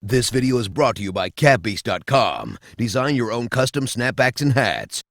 This video is brought to you by CapBeast.com. Design your own custom snapbacks and hats.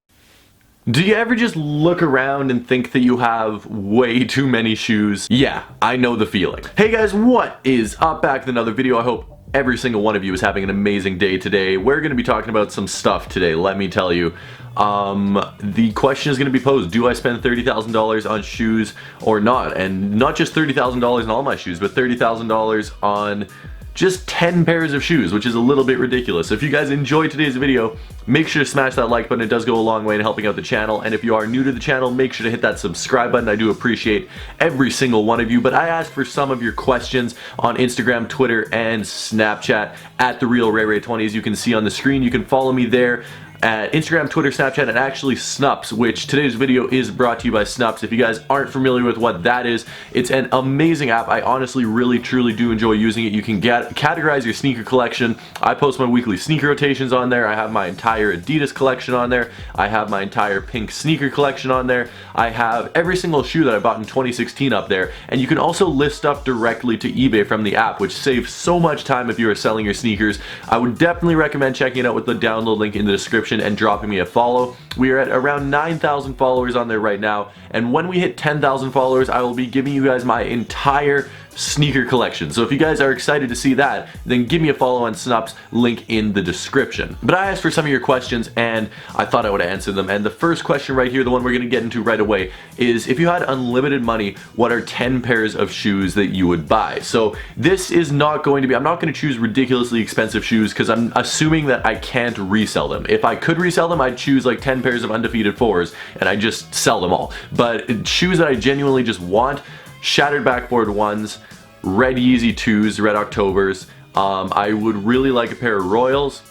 Do you ever just look around and think that you have way too many shoes? Yeah, I know the feeling. Hey guys, what is up? Back with another video. I hope every single one of you is having an amazing day today. We're going to be talking about some stuff today, let me tell you. The question is going to be posed, do I spend $30,000 on shoes or not? And not just $30,000 on all my shoes, but $30,000 on just 10 pairs of shoes, which is a little bit ridiculous. So if you guys enjoyed today's video, make sure to smash that like button. It does go a long way in helping out the channel. And if you are new to the channel, make sure to hit that subscribe button. I do appreciate every single one of you. But I asked for some of your questions on Instagram, Twitter, and Snapchat at TheRealRayRay20. As you can see on the screen, you can follow me there at Instagram, Twitter, Snapchat, and actually Snups, which today's video is brought to you by Snups. If you guys aren't familiar with what that is, it's an amazing app. I honestly really truly do enjoy using it. You can categorize your sneaker collection. I post my weekly sneaker rotations on there. I have my entire Adidas collection on there. I have my entire pink sneaker collection on there. I have every single shoe that I bought in 2016 up there, and you can also list stuff directly to eBay from the app, which saves so much time if you are selling your sneakers. I would definitely recommend checking it out with the download link in the description and dropping me a follow. We are at around 9,000 followers on there right now, and when we hit 10,000 followers, I will be giving you guys my entire sneaker collection. So if you guys are excited to see that, then give me a follow on Snups, link in the description. But I asked for some of your questions and I thought I would answer them. And the first question right here, the one we're gonna get into right away, is if you had unlimited money, what are 10 pairs of shoes that you would buy? So this is not going to be, I'm not gonna choose ridiculously expensive shoes because I'm assuming that I can't resell them. If I could resell them, I'd choose like 10 pairs of undefeated fours and I just sell them all. But shoes that I genuinely just want, shattered backboard ones, red Yeezy 2s, red Octobers. I would really like a pair of Royals.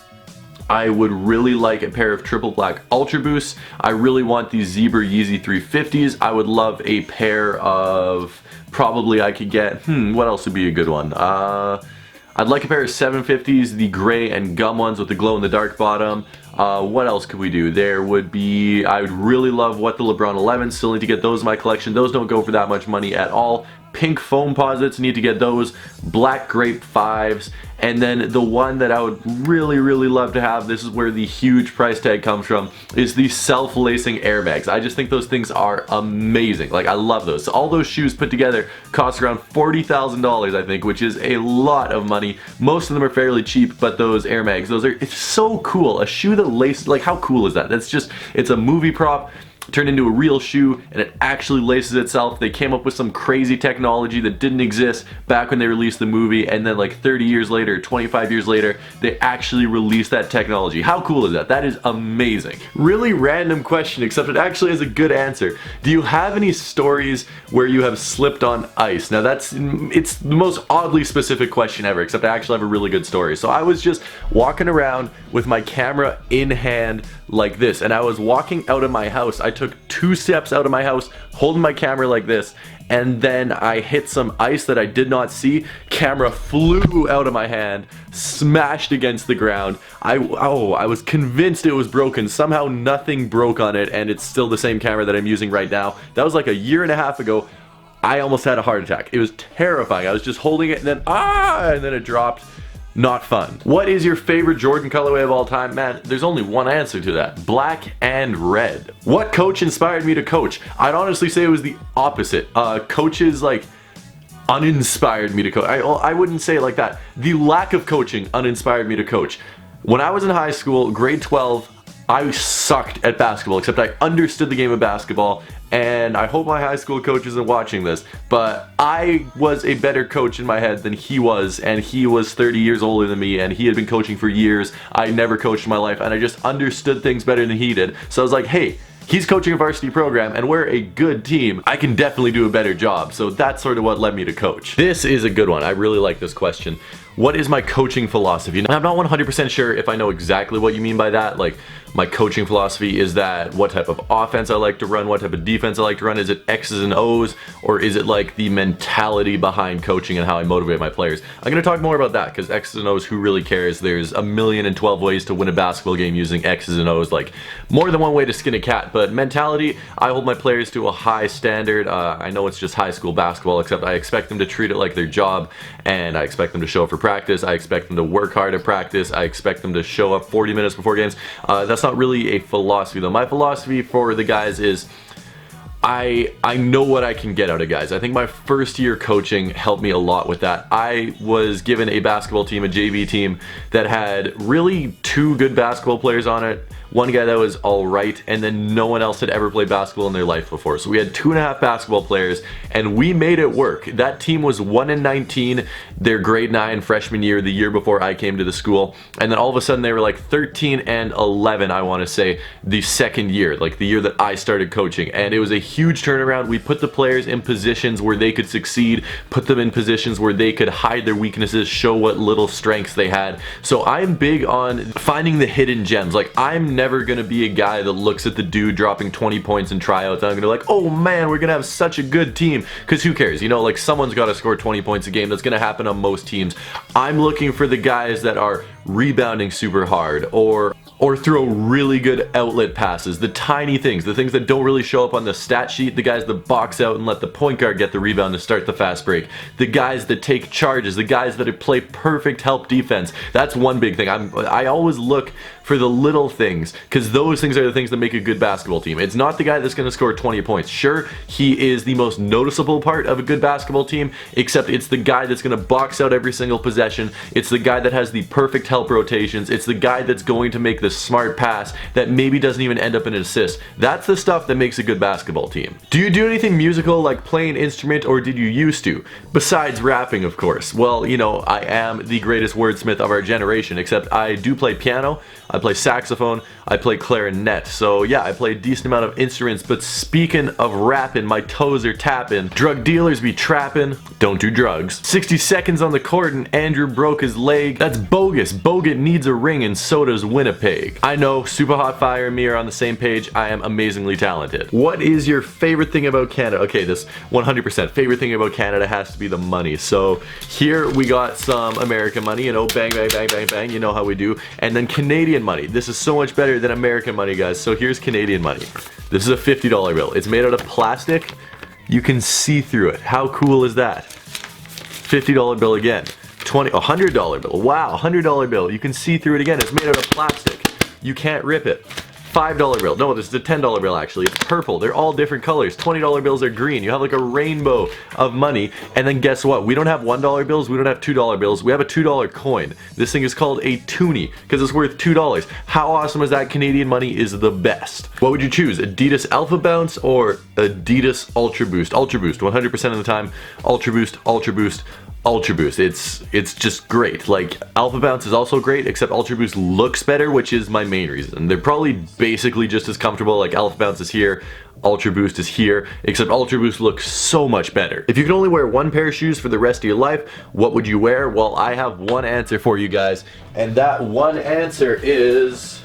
I would really like a pair of triple black Ultra Boosts. I really want these Zebra Yeezy 350s. I would love a pair of, probably I could get, what else would be a good one? I'd like a pair of 750s, the gray and gum ones with the glow in the dark bottom. What else could we do? There would be, I would really love what the LeBron 11s, still need to get those in my collection. Those don't go for that much money at all. Pink foam posits, need to get those. Black grape 5s. And then the one that I would really love to have, this is where the huge price tag comes from, is the self-lacing airbags. I just think those things are amazing. Like, I love those. So all those shoes put together cost around $40,000, I think, which is a lot of money. Most of them are fairly cheap, but those airbags, it's so cool. A shoe that laces, like, how cool is that? That's just, it's a movie prop turned into a real shoe and it actually laces itself. They came up with some crazy technology that didn't exist back when they released the movie, and then like 30 years later, 25 years later, they actually released that technology. How cool is that? That is amazing. Really random question, except it actually has a good answer. Do you have any stories where you have slipped on ice? Now it's the most oddly specific question ever, except I actually have a really good story. So I was just walking around with my camera in hand like this, and I was walking out of my house. I took 2 steps out of my house holding my camera like this, and then I hit some ice that I did not see. Camera flew out of my hand, smashed against the ground. I was convinced it was broken. Somehow nothing broke on it, and it's still the same camera that I'm using right now. That was like a year and a half ago. I almost had a heart attack. It was terrifying. I was just holding it and then it dropped. Not fun. What is your favorite Jordan colorway of all time? Man, there's only one answer to that. Black and red. What coach inspired me to coach? I'd honestly say it was the opposite. Coaches like uninspired me to coach. I wouldn't say it like that. The lack of coaching uninspired me to coach. When I was in high school, grade 12, I sucked at basketball, except I understood the game of basketball, and I hope my high school coach isn't watching this, but I was a better coach in my head than he was, and he was 30 years older than me, and he had been coaching for years. I never coached in my life, and I just understood things better than he did. So I was like, hey, he's coaching a varsity program and we're a good team. I can definitely do a better job. So that's sort of what led me to coach. This is a good one. I really like this question. What is my coaching philosophy? Now, I'm not 100% sure if I know exactly what you mean by that. Like, my coaching philosophy is that what type of offense I like to run, what type of defense I like to run. Is it X's and O's, or is it like the mentality behind coaching and how I motivate my players? I'm going to talk more about that because X's and O's, who really cares? There's 1,012 ways to win a basketball game using X's and O's, like more than one way to skin a cat. But mentality, I hold my players to a high standard. I know it's just high school basketball, except I expect them to treat it like their job, and I expect them to show up for practice. I expect them to work hard at practice. I expect them to show up 40 minutes before games. That's not really a philosophy though. My philosophy for the guys is I know what I can get out of guys. I think my first year coaching helped me a lot with that. I was given a basketball team, a JV team, that had really 2 good basketball players on it. One guy that was alright, and then no one else had ever played basketball in their life before. So we had 2.5 basketball players, and we made it work. That team was 1-19 their grade 9 freshman year, the year before I came to the school. And then all of a sudden they were like 13-11, I want to say, the second year, like the year that I started coaching. And it was a huge turnaround. We put the players in positions where they could succeed, put them in positions where they could hide their weaknesses, show what little strengths they had. So I'm big on finding the hidden gems. Like, I'm never gonna be a guy that looks at the dude dropping 20 points in tryouts and I'm gonna be like, oh man, we're gonna have such a good team, because who cares, you know, like someone's got to score 20 points a game. That's gonna happen on most teams. I'm looking for the guys that are rebounding super hard, or throw really good outlet passes, the tiny things, the things that don't really show up on the stat sheet, the guys that box out and let the point guard get the rebound to start the fast break, the guys that take charges, the guys that play perfect help defense. That's one big thing. I always look for the little things, because those things are the things that make a good basketball team. It's not the guy that's going to score 20 points. Sure, he is the most noticeable part of a good basketball team, except it's the guy that's going to box out every single possession. It's the guy that has the perfect help rotations. It's the guy that's going to make the smart pass that maybe doesn't even end up in an assist. That's the stuff that makes a good basketball team. Do you do anything musical, like play an instrument, or did you used to? Besides rapping, of course. Well, you know, I am the greatest wordsmith of our generation, except I do play piano, I play saxophone, I play clarinet. So yeah, I play a decent amount of instruments. But speaking of rapping, my toes are tapping. Drug dealers be trapping. Don't do drugs. 60 seconds on the court and Andrew broke his leg. That's bogus. Bogut needs a ring and so does Winnipeg. I know, Super Hot Fire and me are on the same page. I am amazingly talented. What is your favorite thing about Canada? Okay, this 100% favorite thing about Canada has to be the money. So here we got some American money, you know, bang, bang, bang, bang, bang, you know how we do. And then Canadian money. This is so much better than American money, guys. So here's Canadian money. This is a $50 bill. It's made out of plastic. You can see through it. How cool is that? $50 bill again. $100 bill. Wow, $100 bill. You can see through it again. It's made out of plastic. You can't rip it. $5 bill. No, this is a $10 bill actually. It's purple. They're all different colors. $20 bills are green. You have like a rainbow of money. And then guess what? We don't have $1 bills. We don't have $2 bills. We have a $2 coin. This thing is called a toonie because it's worth $2. How awesome is that? Canadian money is the best. What would you choose? Adidas Alpha Bounce or Adidas Ultra Boost? Ultra Boost. 100% of the time. Ultra Boost. Ultra Boost. Ultra Boost. It's just great. Like, Alpha Bounce is also great, except Ultra Boost looks better, which is my main reason. They're probably basically just as comfortable. Like, Alpha Bounce is here, Ultra Boost is here, except Ultra Boost looks so much better. If you could only wear one pair of shoes for the rest of your life, what would you wear? Well, I have one answer for you guys, and that one answer is,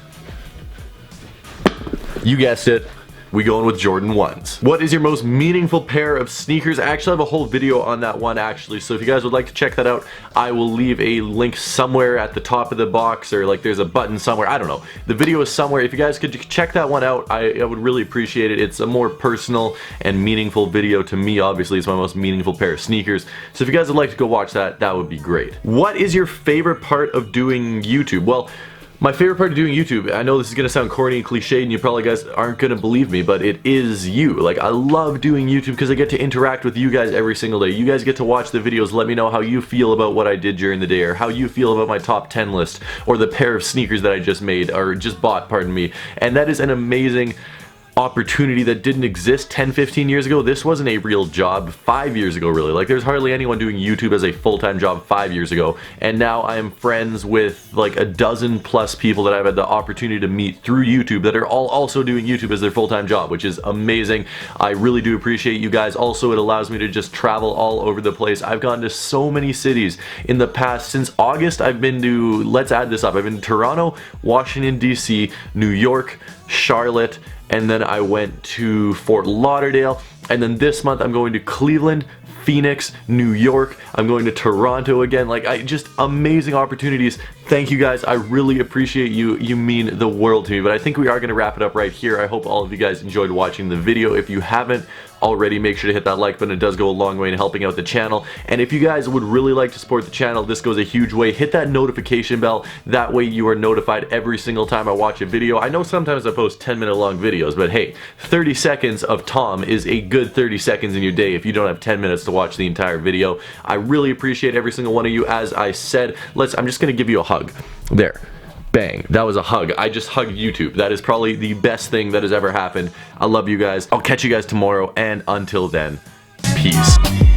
you guessed it, we going with Jordan 1s. What is your most meaningful pair of sneakers? I actually have a whole video on that one actually, so if you guys would like to check that out, I will leave a link somewhere at the top of the box, or like there's a button somewhere, I don't know. The video is somewhere. If you guys could check that one out, I would really appreciate it. It's a more personal and meaningful video to me. Obviously, it's my most meaningful pair of sneakers. So if you guys would like to go watch that, that would be great. What is your favorite part of doing YouTube? Well, my favorite part of doing YouTube, I know this is gonna sound corny and cliche and you probably guys aren't gonna believe me, but it is you. Like, I love doing YouTube because I get to interact with you guys every single day. You guys get to watch the videos, let me know how you feel about what I did during the day, or how you feel about my top 10 list, or the pair of sneakers that I just made, or just bought, pardon me. And that is an amazing opportunity that didn't exist 10-15 years ago. This wasn't a real job 5 years ago, really. Like, there's hardly anyone doing YouTube as a full-time job 5 years ago, and now I am friends with like a dozen plus people that I've had the opportunity to meet through YouTube that are all also doing YouTube as their full-time job, which is amazing. I really do appreciate you guys. Also, it allows me to just travel all over the place. I've gone to so many cities in the past. Since August, I've been to, let's add this up, I've been to Toronto, Washington DC, New York, Charlotte, and then I went to Fort Lauderdale, and then this month I'm going to Cleveland, Phoenix, New York. I'm going to Toronto again. Like, just amazing opportunities. Thank you guys. I really appreciate you. You mean the world to me. But I think we are going to wrap it up right here. I hope all of you guys enjoyed watching the video. If you haven't already, make sure to hit that like button. It does go a long way in helping out the channel. And if you guys would really like to support the channel, this goes a huge way. Hit that notification bell. That way you are notified every single time I watch a video. I know sometimes I post 10-minute long videos, but hey, 30 seconds of Tom is a good 30 seconds in your day if you don't have 10 minutes to watch the entire video. I really appreciate every single one of you. As I said, I'm just gonna give you a hug. There. Bang. That was a hug. I just hugged YouTube. That is probably the best thing that has ever happened. I love you guys. I'll catch you guys tomorrow, and until then, peace.